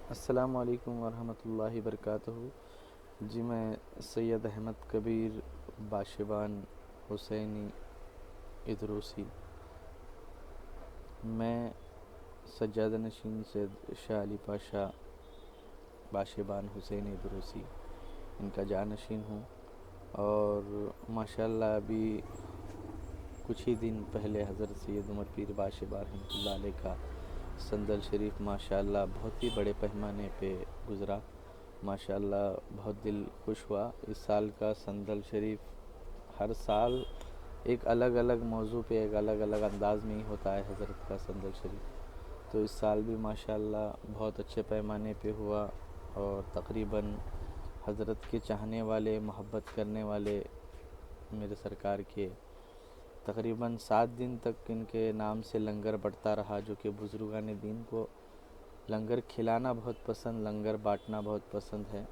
السلام علیکم ورحمۃ اللہ وبرکاتہ۔ جی میں سید احمد کبیر باشبان حسینی ادروسی، میں سجادہ نشین سید شاہ علی پاشا باشبان حسینی ادروسی ان کا جانشین ہوں، اور ماشاءاللہ ابھی کچھ ہی دن پہلے حضرت سید عمر پیر باشبان رحمۃ اللہ علیہ کا سندل شریف ماشاءاللہ بہت ہی بڑے پیمانے پہ گزرا۔ ماشاءاللہ بہت دل خوش ہوا۔ اس سال کا سندل شریف ہر سال ایک الگ الگ موضوع پہ ایک الگ الگ انداز میں ہی ہوتا ہے حضرت کا سندل شریف، تو اس سال بھی ماشاءاللہ بہت اچھے پیمانے پہ ہوا، اور تقریباً حضرت کے چاہنے والے، محبت کرنے والے میرے سرکار کے تقریباً 7 دن تک ان کے نام سے لنگر بڑھتا رہا، جو کہ بزرگان دین کو لنگر کھلانا بہت پسند، لنگر بانٹنا بہت پسند ہے،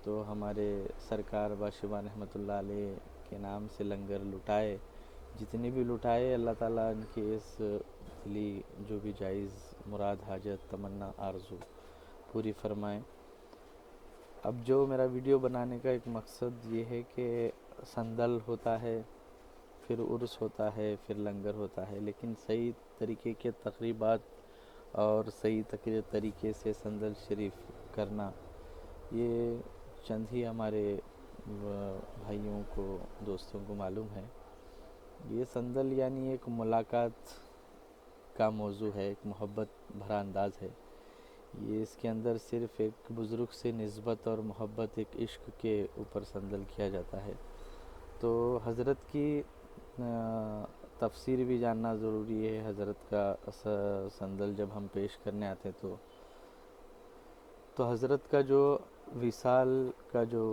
تو ہمارے سرکار باشبان رحمۃ اللہ علیہ کے نام سے لنگر لٹائے، جتنے بھی لٹائے اللہ تعالیٰ ان کے اس دلی جو بھی جائز مراد، حاجت، تمنا، آرزو پوری فرمائیں۔ اب جو میرا ویڈیو بنانے کا ایک مقصد یہ ہے کہ سندل ہوتا ہے، پھر عرس ہوتا ہے، پھر لنگر ہوتا ہے، لیکن صحیح طریقے کے تقریبات اور صحیح طریقے سے سندل شریف کرنا، یہ چند ہی ہمارے بھائیوں کو، دوستوں کو معلوم ہے۔ یہ سندل یعنی ایک ملاقات کا موضوع ہے، ایک محبت بھرا انداز ہے۔ یہ اس کے اندر صرف ایک بزرگ سے نسبت اور محبت، ایک عشق کے اوپر سندل کیا جاتا ہے، تو حضرت کی تفسیر بھی جاننا ضروری ہے۔ حضرت کا سندل جب ہم پیش کرنے آتے تو حضرت کا جو وصال کا جو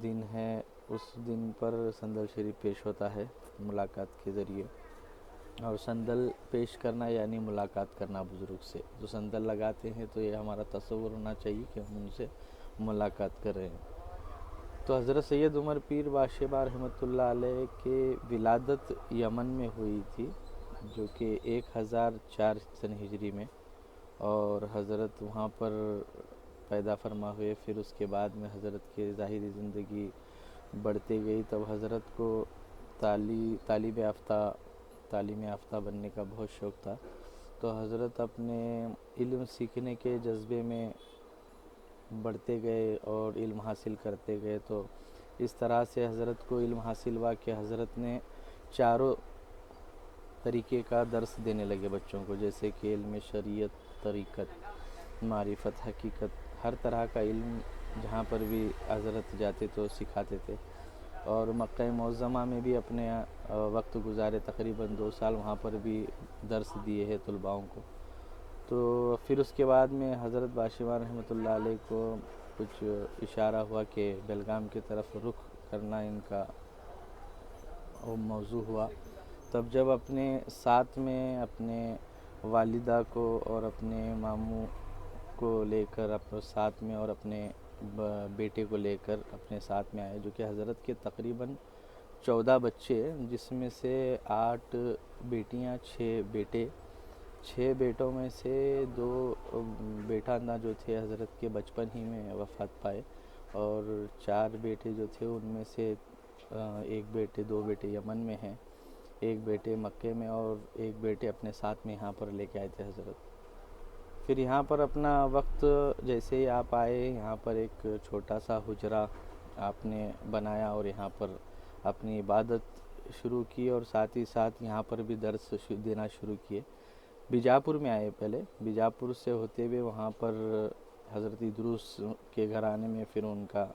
دن ہے، اس دن پر سندل شریف پیش ہوتا ہے ملاقات کے ذریعے، اور سندل پیش کرنا یعنی ملاقات کرنا بزرگ سے۔ جو سندل لگاتے ہیں تو یہ ہمارا تصور ہونا چاہیے کہ ہم ان سے ملاقات کر رہے ہیں۔ تو حضرت سید عمر پیر باشبان رحمۃ اللہ علیہ کے ولادت یمن میں ہوئی تھی، جو کہ 1004 سن ہجری میں، اور حضرت وہاں پر پیدا فرما ہوئے۔ پھر اس کے بعد میں حضرت کے ظاہری زندگی بڑھتے گئی، تب حضرت کو تعلیم یافتہ بننے کا بہت شوق تھا، تو حضرت اپنے علم سیکھنے کے جذبے میں بڑھتے گئے اور علم حاصل کرتے گئے، تو اس طرح سے حضرت کو علم حاصل ہوا کہ حضرت نے چاروں طریقے کا درس دینے لگے بچوں کو، جیسے کہ علم شریعت، طریقت، معرفت، حقیقت، ہر طرح کا علم جہاں پر بھی حضرت جاتے تو سکھاتے تھے، اور مکہ معظمہ میں بھی اپنے وقت گزارے، تقریباً 2 سال وہاں پر بھی درس دیے ہیں طلباؤں کو۔ تو پھر اس کے بعد میں حضرت باشبان رحمۃ اللہ علیہ کو کچھ اشارہ ہوا کہ بیلگام کی طرف رخ کرنا ان کا موضوع ہوا، تب جب اپنے ساتھ میں اپنے والدہ کو اور اپنے ماموں کو لے کر اپنے ساتھ میں، اور اپنے بیٹے کو لے کر اپنے ساتھ میں آئے، جو کہ حضرت کے تقریباً 14 بچے، جس میں سے 8 بیٹیاں، 6 بیٹے۔ 6 بیٹوں میں سے 2 بیٹا جو تھے حضرت کے بچپن ہی میں وفات پائے، اور 4 بیٹے جو تھے ان میں سے 2 بیٹے یمن میں ہیں، 1 بیٹے مکے میں، اور 1 بیٹے اپنے ساتھ میں یہاں پر لے کے آئے تھے حضرت۔ پھر یہاں پر اپنا وقت جیسے ہی آپ آئے، یہاں پر ایک چھوٹا سا حجرہ آپ نے بنایا، اور یہاں پر اپنی عبادت شروع کی، اور ساتھ ہی ساتھ یہاں پر بھی درس دینا شروع کیے۔ بیجاپور میں آئے پہلے، بیجاپور سے ہوتے ہوئے وہاں پر حضرت ادروس کے گھرانے میں پھر ان کا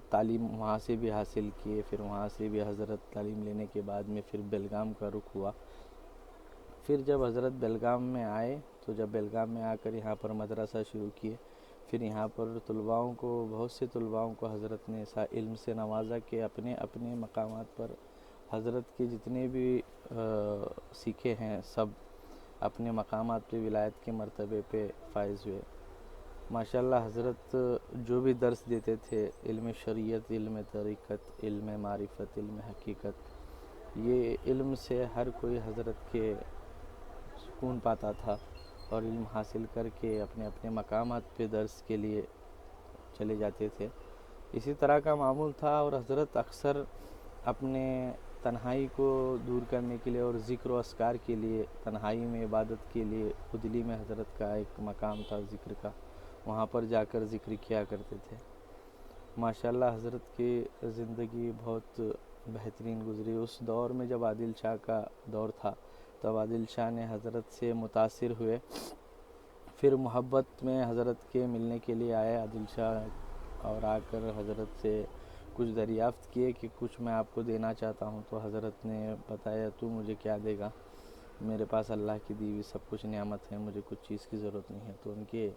تعلیم وہاں سے بھی حاصل کیے، پھر وہاں سے بھی حضرت تعلیم لینے کے بعد میں پھر بیلگام کا رخ ہوا۔ پھر جب حضرت بیلگام میں آئے، تو جب بیلگام میں آ کر یہاں پر مدرسہ شروع کیے، پھر یہاں پر بہت سے طلباؤں کو حضرت نے ایسا علم سے نوازا کہ اپنے اپنے مقامات پر حضرت کے جتنے بھی سیکھے ہیں سب اپنے مقامات پہ ولایت کے مرتبے پہ فائز ہوئے۔ ماشاءاللہ حضرت جو بھی درس دیتے تھے، علم شریعت، علم طریقت، علم معرفت، علم حقیقت، یہ علم سے ہر کوئی حضرت کے سکون پاتا تھا، اور علم حاصل کر کے اپنے اپنے مقامات پہ درس کے لیے چلے جاتے تھے. اسی طرح کا معمول تھا. اور حضرت اکثر اپنے تنہائی کو دور کرنے کے لیے اور ذکر و اذکار کے لیے، تنہائی میں عبادت کے لیے، خودلی میں حضرت کا ایک مقام تھا ذکر کا، وہاں پر جا کر ذکر کیا کرتے تھے. ماشاءاللہ حضرت کی زندگی بہت بہترین گزری. اس دور میں جب عادل شاہ کا دور تھا، تب عادل شاہ نے حضرت سے متاثر ہوئے، پھر محبت میں حضرت کے ملنے کے لیے آئے عادل شاہ، اور آ کر حضرت سے کچھ دریافت کیے کہ کچھ میں آپ کو دینا چاہتا ہوں. تو حضرت نے بتایا تو مجھے کیا دے گا، میرے پاس اللہ کی دی ہوئی سب کچھ نعمت ہے، مجھے کچھ چیز کی ضرورت نہیں ہے. تو ان کے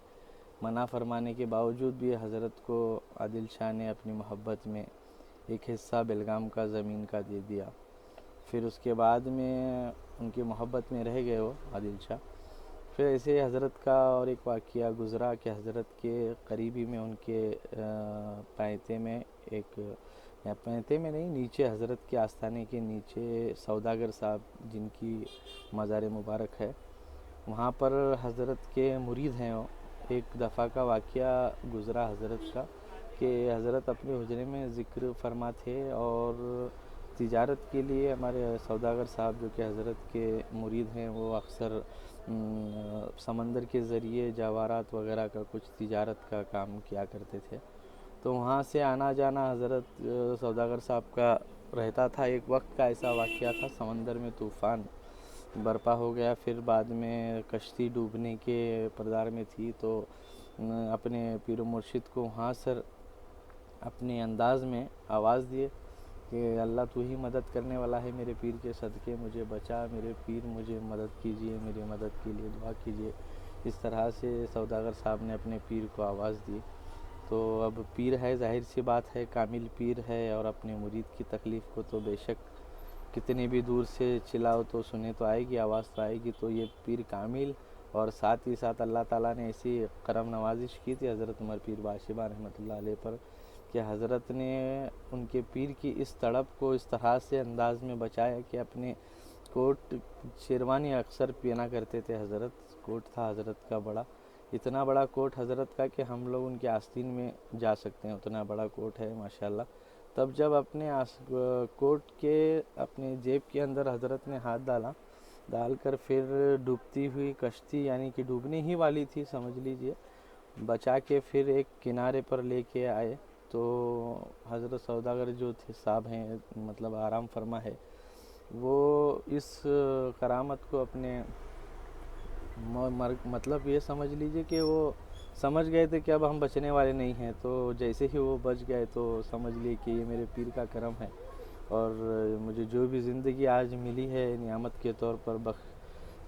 منع فرمانے کے باوجود بھی حضرت کو عادل شاہ نے اپنی محبت میں ایک حصہ بیلگام کا زمین کا دے دیا. پھر اس کے بعد میں ان کی محبت میں رہ گئے وہ عادل شاہ. پھر ایسے ہی حضرت کا اور ایک واقعہ گزرا کہ حضرت کے قریبی میں ان کے پینتے میں ایک، یا پینتے میں نہیں، نیچے حضرت کے آستانے کے نیچے سوداگر صاحب جن کی مزار مبارک ہے، وہاں پر حضرت کے مرید ہیں. وہ ایک دفعہ کا واقعہ گزرا حضرت کا کہ حضرت اپنے حجرے میں ذکر فرما تھے، اور تجارت کے لیے ہمارے سوداگر صاحب جو کہ حضرت کے مرید ہیں، وہ اکثر سمندر کے ذریعے جواہرات وغیرہ کا کچھ تجارت کا کام کیا کرتے تھے. تو وہاں سے آنا جانا حضرت سوداگر صاحب کا رہتا تھا. ایک وقت کا ایسا واقعہ تھا، سمندر میں طوفان برپا ہو گیا، پھر بعد میں کشتی ڈوبنے کے پردار میں تھی. تو اپنے پیر و مرشد کو وہاں سر اپنے انداز میں آواز دیے کہ اللہ تو ہی مدد کرنے والا ہے، میرے پیر کے صدقے مجھے بچا، میرے پیر مجھے مدد کیجئے، میری مدد کے لیے دعا کیجئے. اس طرح سے سوداگر صاحب نے اپنے پیر کو آواز دی. تو اب پیر ہے، ظاہر سی بات ہے، کامل پیر ہے، اور اپنے مرید کی تکلیف کو تو بے شک کتنے بھی دور سے چلاؤ تو سنے تو آئے گی، آواز تو آئے گی. تو یہ پیر کامل، اور ساتھ ہی ساتھ اللہ تعالیٰ نے ایسی کرم نوازش کی تھی حضرت عمر پیر باشباں رحمۃ اللہ علیہ پر کہ حضرت نے ان کے پیر کی اس تڑپ کو اس طرح سے انداز میں بچایا کہ اپنے کوٹ شیروانی اکثر پہنا کرتے تھے. حضرت کوٹ تھا حضرت کا بڑا، اتنا بڑا کوٹ حضرت کا کہ ہم لوگ ان کے آستین میں جا سکتے ہیں، اتنا بڑا کوٹ ہے ماشاءاللہ. تب جب اپنے کوٹ کے اپنے جیب کے اندر حضرت نے ہاتھ ڈال کر پھر ڈوبتی ہوئی کشتی، یعنی کہ ڈوبنے ہی والی تھی سمجھ لیجئے، بچا کے پھر ایک کنارے پر لے کے آئے. تو حضرت سوداگر جو تھے صاحب ہیں، مطلب آرام فرما ہے، وہ اس کرامت کو اپنے مطلب یہ سمجھ لیجئے کہ وہ سمجھ گئے تھے کہ اب ہم بچنے والے نہیں ہیں. تو جیسے ہی وہ بچ گئے تو سمجھ لیے کہ یہ میرے پیر کا کرم ہے، اور مجھے جو بھی زندگی آج ملی ہے نعمت کے طور پر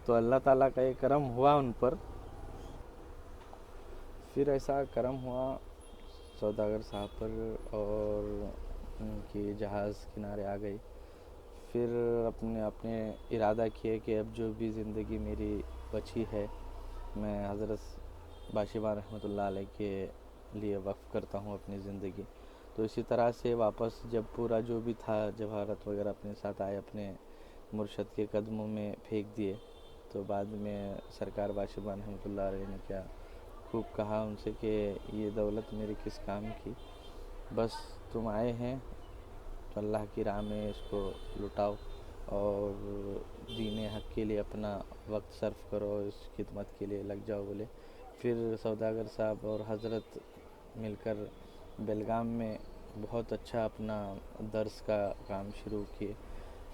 تو اللہ تعالیٰ کا یہ کرم ہوا ان پر. پھر ایسا کرم ہوا سوداگر صاحب پر، اور ان کی جہاز کنارے آ گئی. پھر اپنے ارادہ کیے کہ اب جو بھی زندگی میری بچی ہے میں حضرت باشباں رحمۃ اللہ علیہ کے لیے وقف کرتا ہوں اپنی زندگی. تو اسی طرح سے واپس جب پورا جو بھی تھا جواہرات وغیرہ اپنے ساتھ آئے، اپنے مرشد کے قدموں میں پھینک دیے. تو بعد میں سرکار باشباں رحمۃ اللہ علیہ نے کیا خوب کہا ان سے کہ یہ دولت میرے کس کام کی، بس تم آئے ہیں تو اللہ کی راہ میں اس کو لٹاؤ، اور دین حق کے لیے اپنا وقت صرف کرو، اس خدمت کے لیے لگ جاؤ بولے. پھر سوداگر صاحب اور حضرت مل کر بیلگام میں بہت اچھا اپنا درس کا کام شروع کیے.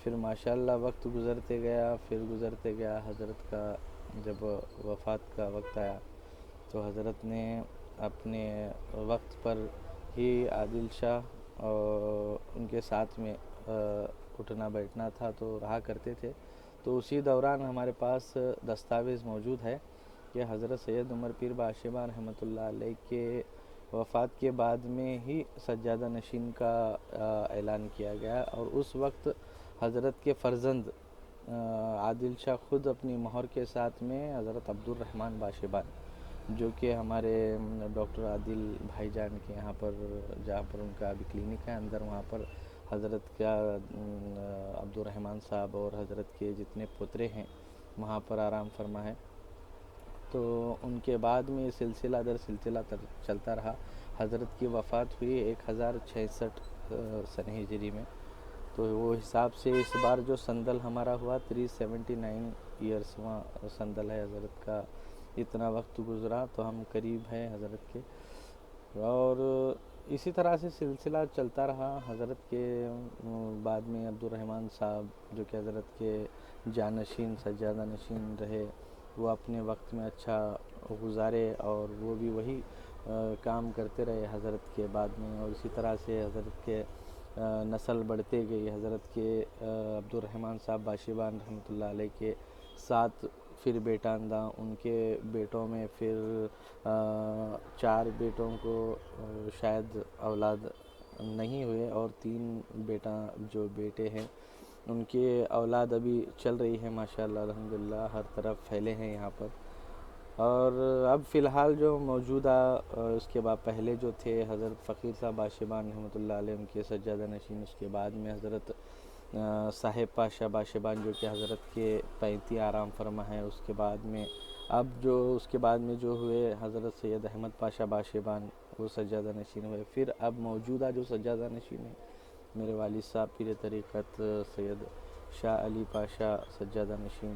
پھر ماشاءاللہ وقت گزرتے گیا، حضرت کا جب وفات کا وقت آیا تو حضرت نے اپنے وقت پر ہی عادل شاہ اور ان کے ساتھ میں اٹھنا بیٹھنا تھا تو رہا کرتے تھے. تو اسی دوران ہمارے پاس دستاویز موجود ہے کہ حضرت سید عمر پیر باشباں رحمۃ اللہ علیہ کے وفات کے بعد میں ہی سجادہ نشین کا اعلان کیا گیا، اور اس وقت حضرت کے فرزند عادل شاہ خود اپنی مہر کے ساتھ میں حضرت عبدالرحمن باشباں، جو کہ ہمارے ڈاکٹر عادل بھائی جان کے یہاں پر، جہاں پر ان کا ابھی کلینک ہے اندر، وہاں پر حضرت کا عبدالرحمن صاحب اور حضرت کے جتنے پوترے ہیں وہاں پر آرام فرما ہے. تو ان کے بعد میں سلسلہ در سلسلہ چلتا رہا. حضرت کی وفات ہوئی 1066 سن ہجری میں. تو وہ حساب سے اس بار جو سندل ہمارا ہوا 379 ایئرسواں سندل ہے حضرت کا. اتنا وقت گزرا تو ہم قریب ہیں حضرت کے. اور اسی طرح سے سلسلہ چلتا رہا. حضرت کے بعد میں عبدالرحمن صاحب جو کہ حضرت کے جانشین سجادہ نشین رہے، وہ اپنے وقت میں اچھا گزارے اور وہ بھی وہی کام کرتے رہے حضرت کے بعد میں. اور اسی طرح سے حضرت کے نسل بڑھتے گئی. حضرت کے عبدالرحمن صاحب باشیبان رحمۃ اللہ علیہ کے 7 پھر بیٹانداں، ان کے بیٹوں میں پھر 4 بیٹوں کو شاید اولاد نہیں ہوئے، اور 3 جو بیٹے ہیں ان کے اولاد ابھی چل رہی ہے ماشاءاللہ الحمدللہ، ہر طرف پھیلے ہیں یہاں پر. اور اب فی الحال جو موجودہ اس کے بعد پہلے جو تھے حضرت فقیر صاحب باشیبان رحمۃ اللہ علیہ ان کے سجادہ نشین، اس کے بعد میں حضرت صاحب پاشا باشیبان جو کہ حضرت کے 35 آرام فرما ہیں. اس کے بعد میں اب جو اس کے بعد میں جو ہوئے حضرت سید احمد پاشا باشیبان، وہ سجادہ نشین ہوئے. پھر اب موجودہ جو سجادہ نشین ہیں میرے والد صاحب پیر طریقت سید شاہ علی پاشا سجادہ نشین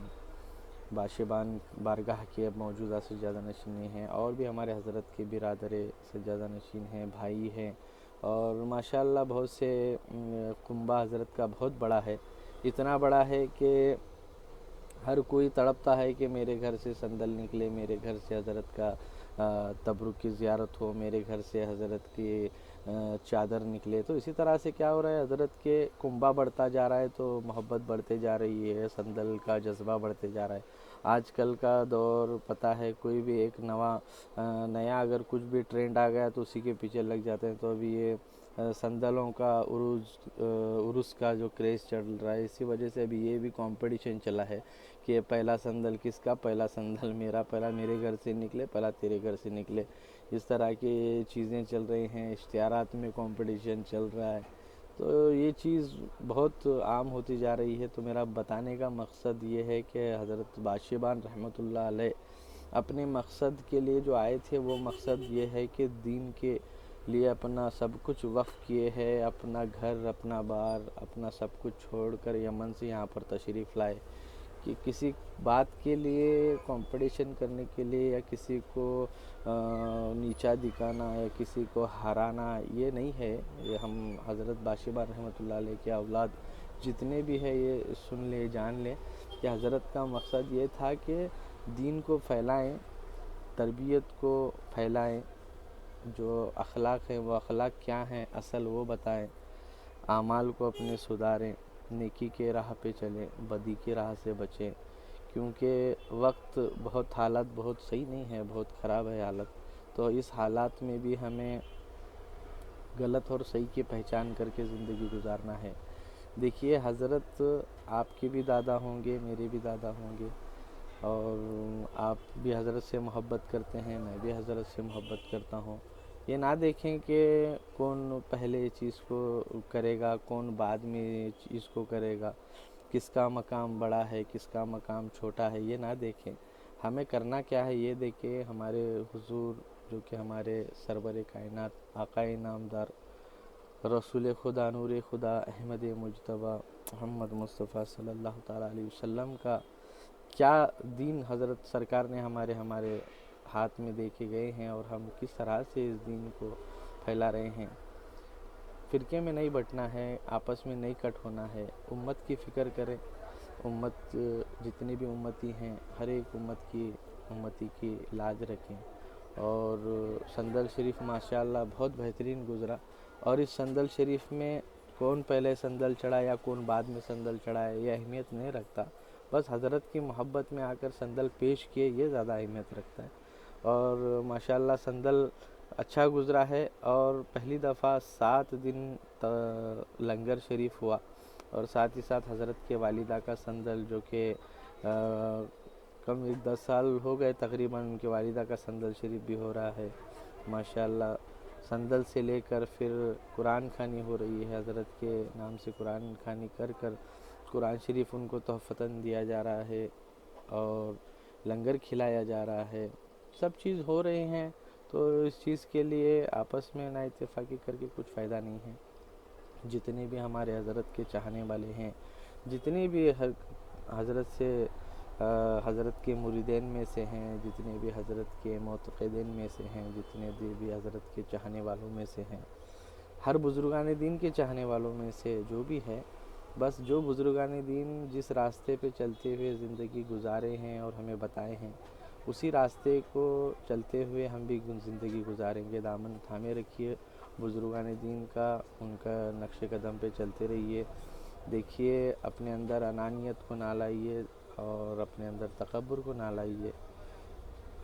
باشیبان بارگاہ کے اب موجودہ سجادہ نشین ہیں. اور بھی ہمارے حضرت کے برادر سجادہ نشین ہیں، بھائی ہیں. اور ماشاءاللہ بہت سے کنبہ حضرت کا بہت بڑا ہے. اتنا بڑا ہے کہ ہر کوئی تڑپتا ہے کہ میرے گھر سے سندل نکلے، میرے گھر سے حضرت کا تبرک کی زیارت ہو، میرے گھر سے حضرت کی چادر نکلے. تو اسی طرح سے کیا ہو رہا ہے، حضرت کے کنبہ بڑھتا جا رہا ہے تو محبت بڑھتے جا رہی ہے، سندل کا جذبہ بڑھتے جا رہا ہے. آج کل کا دور پتہ ہے، کوئی بھی ایک نیا اگر کچھ بھی ٹرینڈ آ گیا تو اسی کے پیچھے لگ جاتے ہیں. تو ابھی یہ سندلوں کا عرس کا جو کریز چل رہا ہے، اسی وجہ سے ابھی یہ بھی کمپٹیشن چلا ہے کہ پہلا سندل کس کا، پہلا سندل میرا، پہلا میرے گھر سے نکلے، پہلا تیرے گھر سے نکلے. اس طرح کی چیزیں چل رہی ہیں، اشتہارات میں کمپٹیشن چل رہا ہے. تو یہ چیز بہت عام ہوتی جا رہی ہے. تو میرا بتانے کا مقصد یہ ہے کہ حضرت باشیبان رحمۃ اللہ علیہ اپنے مقصد کے لیے جو آئے تھے، وہ مقصد یہ ہے کہ دین کے لیے اپنا سب کچھ وقف کیے ہے، اپنا گھر، اپنا بار، اپنا سب کچھ چھوڑ کر یمن سے یہاں پر تشریف لائے کہ کسی بات کے لیے کمپٹیشن کرنے کے لیے یا کسی کو نیچا دکھانا یا کسی کو ہرانا یہ نہیں ہے. یہ ہم حضرت باشیبان رحمۃ اللہ علیہ کے اولاد جتنے بھی ہے یہ سن لے، جان لے کہ حضرت کا مقصد یہ تھا کہ دین کو پھیلائیں، تربیت کو پھیلائیں، جو اخلاق ہیں وہ اخلاق کیا ہیں اصل وہ بتائیں، اعمال کو اپنے سدھاریں، نیکی کے راہ پہ چلیں، بدی کی راہ سے بچیں. کیونکہ وقت حالت بہت صحیح نہیں ہے، بہت خراب ہے حالت. تو اس حالات میں بھی ہمیں غلط اور صحیح کی پہچان کر کے زندگی گزارنا ہے. دیکھیے حضرت آپ کے بھی دادا ہوں گے، میرے بھی دادا ہوں گے، اور آپ بھی حضرت سے محبت کرتے ہیں، میں بھی حضرت سے محبت کرتا ہوں. یہ نہ دیکھیں کہ کون پہلے چیز کو کرے گا، کون بعد میں چیز کو کرے گا، کس کا مقام بڑا ہے، کس کا مقام چھوٹا ہے، یہ نہ دیکھیں. ہمیں کرنا کیا ہے یہ دیکھیں. ہمارے حضور جو کہ ہمارے سرور کائنات آقا نامدار رسول خدا، نور خدا، احمد مجتبیٰ محمد مصطفیٰ صلی اللہ تعالیٰ علیہ وسلم کا کیا دین حضرت سرکار نے ہمارے ہاتھ میں دے کے گئے ہیں، اور ہم کس طرح سے اس دین کو پھیلا رہے ہیں. فرقے میں نہیں بٹنا ہے، آپس میں نہیں کٹ ہونا ہے. امت کی فکر کریں. امت جتنی بھی امتی ہیں، ہر ایک امتی کی لاج رکھیں. اور سندل شریف ماشاءاللہ بہت بہترین گزرا. اور اس سندل شریف میں کون پہلے سندل چڑھا یا کون بعد میں سندل چڑھا ہے یہ اہمیت نہیں رکھتا. بس حضرت کی محبت میں آ کر سندل پیش کیے، یہ زیادہ اہمیت رکھتا ہے. اور ماشاءاللہ سندل اچھا گزرا ہے. اور پہلی دفعہ 7 دن لنگر شریف ہوا، اور ساتھ ہی ساتھ حضرت کے والدہ کا سندل جو کہ کم 10 سال ہو گئے تقریباً ان کے والدہ کا سندل شریف بھی ہو رہا ہے ماشاءاللہ. سندل سے لے کر پھر قرآن خوانی ہو رہی ہے، حضرت کے نام سے قرآن خوانی کر قرآن شریف ان کو تحفتاً دیا جا رہا ہے. اور لنگر کھلایا جا رہا ہے، سب چیز ہو رہے ہیں، تو اس چیز کے لیے آپس میں نا اتفاقی کر کے کچھ فائدہ نہیں ہے۔ جتنے بھی ہمارے حضرت کے چاہنے والے ہیں، جتنے بھی حضرت سے حضرت کے مریدین میں سے ہیں، جتنے بھی حضرت کے معتقدین میں سے ہیں، جتنے بھی حضرت کے چاہنے والوں میں سے ہیں، ہر بزرگان دین کے چاہنے والوں میں سے جو بھی ہے، بس جو بزرگان دین جس راستے پہ چلتے ہوئے زندگی گزارے ہیں اور ہمیں بتائے ہیں، اسی راستے کو چلتے ہوئے ہم بھی زندگی گزاریں گے۔ دامن تھامے رکھیے بزرگان دین کا، ان کا نقش قدم پہ چلتے رہیے۔ دیکھیے اپنے اندر انانیت کو نہ لائیے اور اپنے اندر تکبر کو نہ لائیے۔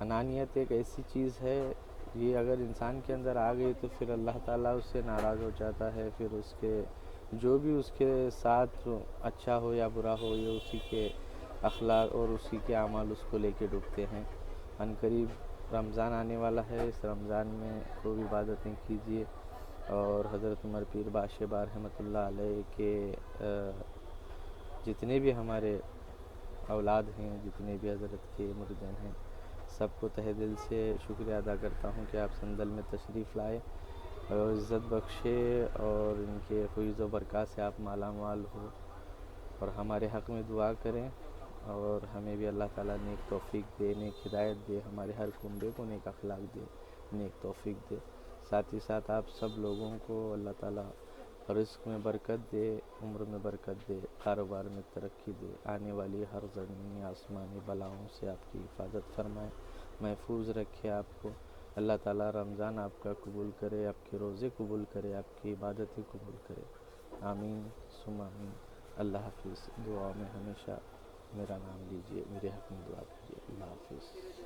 انانیت ایک ایسی چیز ہے، یہ اگر انسان کے اندر آ گئی تو پھر اللہ تعالیٰ اس سے ناراض ہو جاتا ہے، پھر اس کے جو بھی اس کے ساتھ اچھا ہو یا برا ہو، یہ اسی کے اخلاق اور اسی کے اعمال اس کو لے کے ڈوبتے ہیں۔ عنقریب رمضان آنے والا ہے، اس رمضان میں خوب عبادتیں کیجیے، اور حضرت عمر پیر باشبا رحمۃ اللہ علیہ کے جتنے بھی ہمارے اولاد ہیں، جتنے بھی حضرت کے مریدین ہیں، سب کو تہہ دل سے شکریہ ادا کرتا ہوں کہ آپ سندل میں تشریف لائے اور عزت بخشے، اور ان کے فیض و برکات سے آپ مالا مال ہو، اور ہمارے حق میں دعا کریں، اور ہمیں بھی اللہ تعالیٰ نیک توفیق دے، نیک ہدایت دے، ہمارے ہر کنبے کو نیک اخلاق دے، نیک توفیق دے۔ ساتھ ہی ساتھ آپ سب لوگوں کو اللہ تعالیٰ رزق میں برکت دے، عمر میں برکت دے، کاروبار میں ترقی دے، آنے والی ہر زمینی آسمانی بلاؤں سے آپ کی حفاظت فرمائے، محفوظ رکھے آپ کو۔ اللہ تعالیٰ رمضان آپ کا قبول کرے، آپ کے روزے قبول کرے، آپ کی عبادتیں قبول کرے، آمین ثم آمین۔ اللہ حافظ۔ دعا میں ہمیشہ میرا نام لیجیے، میرے حق میں دعا کیجیے۔ اللہ حافظ۔